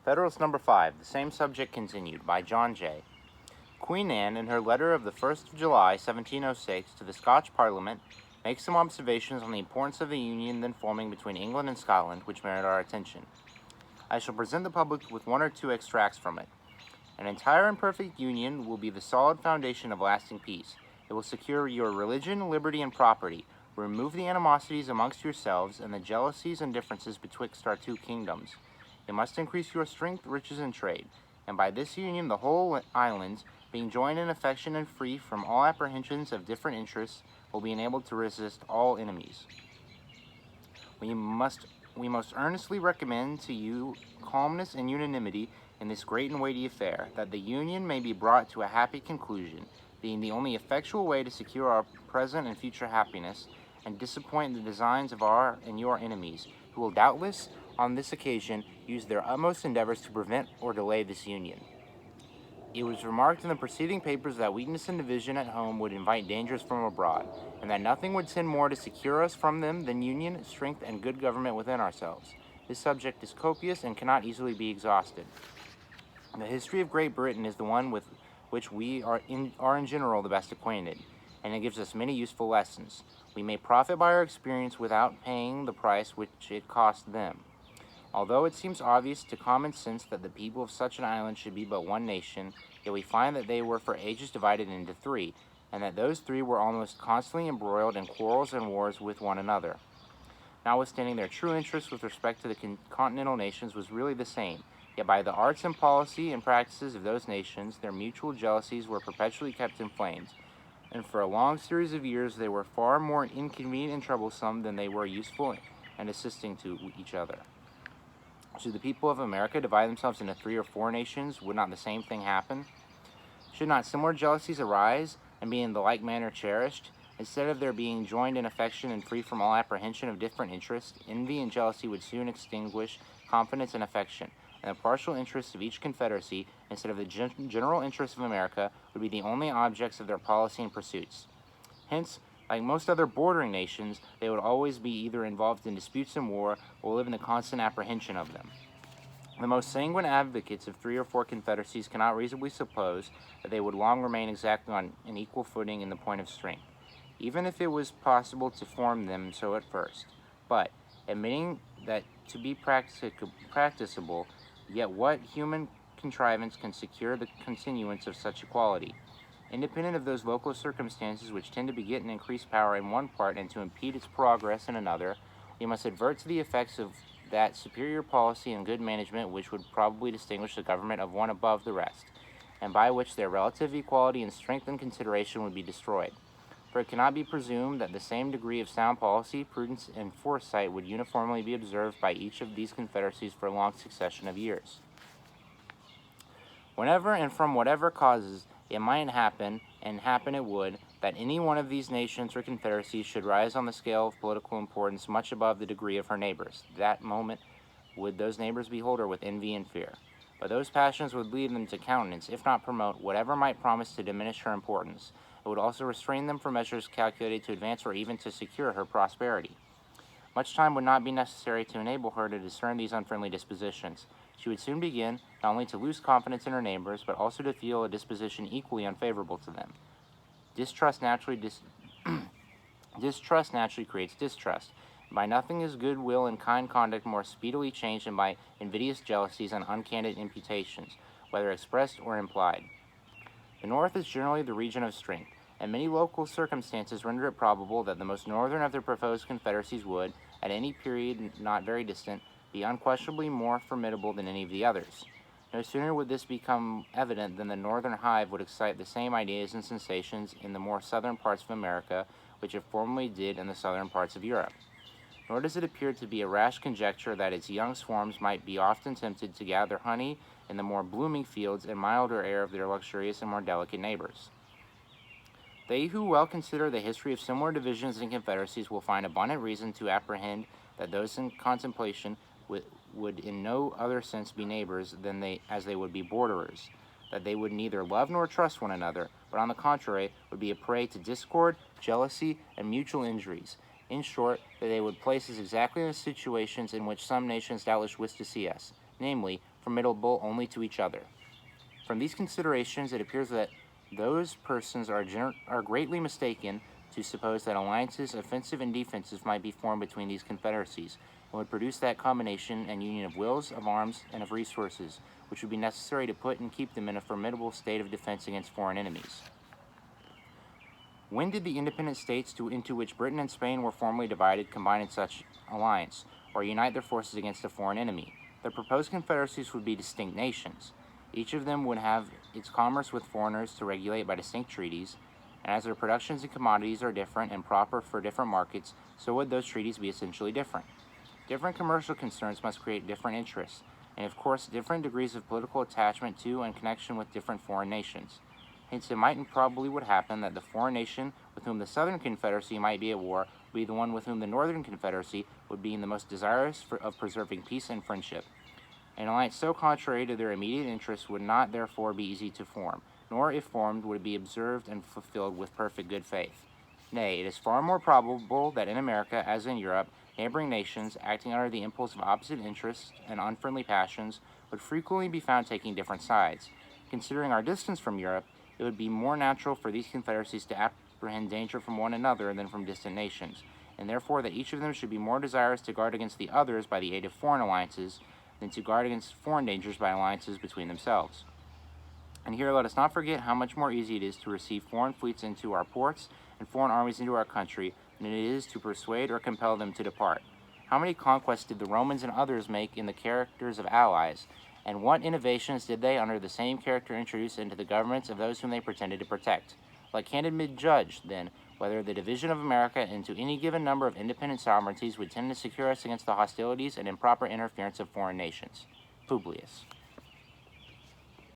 Federalist number 5, the same subject continued, by John Jay. Queen Anne, in her letter of the 1st of July, 1706, to the Scotch Parliament, makes some observations on the importance of the union then forming between England and Scotland, which merit our attention. I shall present the public with one or two extracts from it. An entire and perfect union will be the solid foundation of lasting peace. It will secure your religion, liberty, and property, remove the animosities amongst yourselves, and the jealousies and differences betwixt our two kingdoms. It must increase your strength, riches, and trade, and by this union the whole islands, being joined in affection and free from all apprehensions of different interests, will be enabled to resist all enemies. We most earnestly recommend to you calmness and unanimity in this great and weighty affair, that the union may be brought to a happy conclusion, being the only effectual way to secure our present and future happiness, and disappoint the designs of our and your enemies, who will doubtless, on this occasion, use their utmost endeavors to prevent or delay this union. It was remarked in the preceding papers that weakness and division at home would invite dangers from abroad, and that nothing would tend more to secure us from them than union, strength, and good government within ourselves. This subject is copious and cannot easily be exhausted. The history of Great Britain is the one with which we are in general the best acquainted, and it gives us many useful lessons. We may profit by our experience without paying the price which it cost them. Although it seems obvious to common sense that the people of such an island should be but one nation, yet we find that they were for ages divided into three, and that those three were almost constantly embroiled in quarrels and wars with one another. Notwithstanding, their true interest with respect to the continental nations was really the same, yet by the arts and policy and practices of those nations, their mutual jealousies were perpetually kept inflamed, and for a long series of years they were far more inconvenient and troublesome than they were useful and assisting to each other. Should the people of America divide themselves into 3 or 4 nations, would not the same thing happen? Should not similar jealousies arise, and be in the like manner cherished? Instead of their being joined in affection and free from all apprehension of different interests, envy and jealousy would soon extinguish confidence and affection, and the partial interests of each confederacy, instead of the general interests of America, would be the only objects of their policy and pursuits. Hence, like most other bordering nations, they would always be either involved in disputes and war, or live in the constant apprehension of them. The most sanguine advocates of 3 or 4 confederacies cannot reasonably suppose that they would long remain exactly on an equal footing in the point of strength, even if it was possible to form them so at first. But, admitting that to be practicable, yet what human contrivance can secure the continuance of such equality? Independent of those local circumstances which tend to beget and increase power in one part and to impede its progress in another, we must advert to the effects of that superior policy and good management which would probably distinguish the government of one above the rest, and by which their relative equality in strength and consideration would be destroyed. For it cannot be presumed that the same degree of sound policy, prudence, and foresight would uniformly be observed by each of these confederacies for a long succession of years. Whenever and from whatever causes it might happen, and happen it would, that any one of these nations or confederacies should rise on the scale of political importance much above the degree of her neighbors, that moment would those neighbors behold her with envy and fear. But those passions would lead them to countenance, if not promote, whatever might promise to diminish her importance. It would also restrain them from measures calculated to advance or even to secure her prosperity. Much time would not be necessary to enable her to discern these unfriendly dispositions. She would soon begin, not only to lose confidence in her neighbors, but also to feel a disposition equally unfavorable to them. Distrust naturally creates distrust. By nothing is goodwill and kind conduct more speedily changed than by invidious jealousies and uncandid imputations, whether expressed or implied. The North is generally the region of strength, and many local circumstances render it probable that the most northern of the proposed confederacies would, at any period not very distant, be unquestionably more formidable than any of the others. No sooner would this become evident than the northern hive would excite the same ideas and sensations in the more southern parts of America which it formerly did in the southern parts of Europe. Nor does it appear to be a rash conjecture that its young swarms might be often tempted to gather honey in the more blooming fields and milder air of their luxurious and more delicate neighbors. They who well consider the history of similar divisions and confederacies will find abundant reason to apprehend that those in contemplation would in no other sense be neighbors than as they would be borderers, that they would neither love nor trust one another, but on the contrary would be a prey to discord, jealousy, and mutual injuries. In short, that they would place us exactly in the situations in which some nations doubtless wish to see us, namely, formidable only to each other. From these considerations, it appears that those persons are greatly mistaken to suppose that alliances, offensive and defensive, might be formed between these confederacies, and would produce that combination and union of wills, of arms, and of resources, which would be necessary to put and keep them in a formidable state of defense against foreign enemies. When did the independent states into which Britain and Spain were formerly divided combine in such alliance, or unite their forces against a foreign enemy? The proposed confederacies would be distinct nations. Each of them would have its commerce with foreigners to regulate by distinct treaties, and as their productions and commodities are different and proper for different markets, so would those treaties be essentially different. Different commercial concerns must create different interests, and of course different degrees of political attachment to and connection with different foreign nations. Hence it might and probably would happen that the foreign nation with whom the Southern Confederacy might be at war would be the one with whom the Northern Confederacy would be the most desirous of preserving peace and friendship. An alliance so contrary to their immediate interests would not therefore be easy to form, nor if formed would it be observed and fulfilled with perfect good faith. Nay, it is far more probable that in America, as in Europe, neighboring nations, acting under the impulse of opposite interests and unfriendly passions, would frequently be found taking different sides. Considering our distance from Europe, it would be more natural for these confederacies to apprehend danger from one another than from distant nations, and therefore that each of them should be more desirous to guard against the others by the aid of foreign alliances than to guard against foreign dangers by alliances between themselves. And here let us not forget how much more easy it is to receive foreign fleets into our ports and foreign armies into our country than it is to persuade or compel them to depart. How many conquests did the Romans and others make in the characters of allies, and what innovations did they under the same character introduce into the governments of those whom they pretended to protect? Let candid men judge, then, whether the division of America into any given number of independent sovereignties would tend to secure us against the hostilities and improper interference of foreign nations. Publius.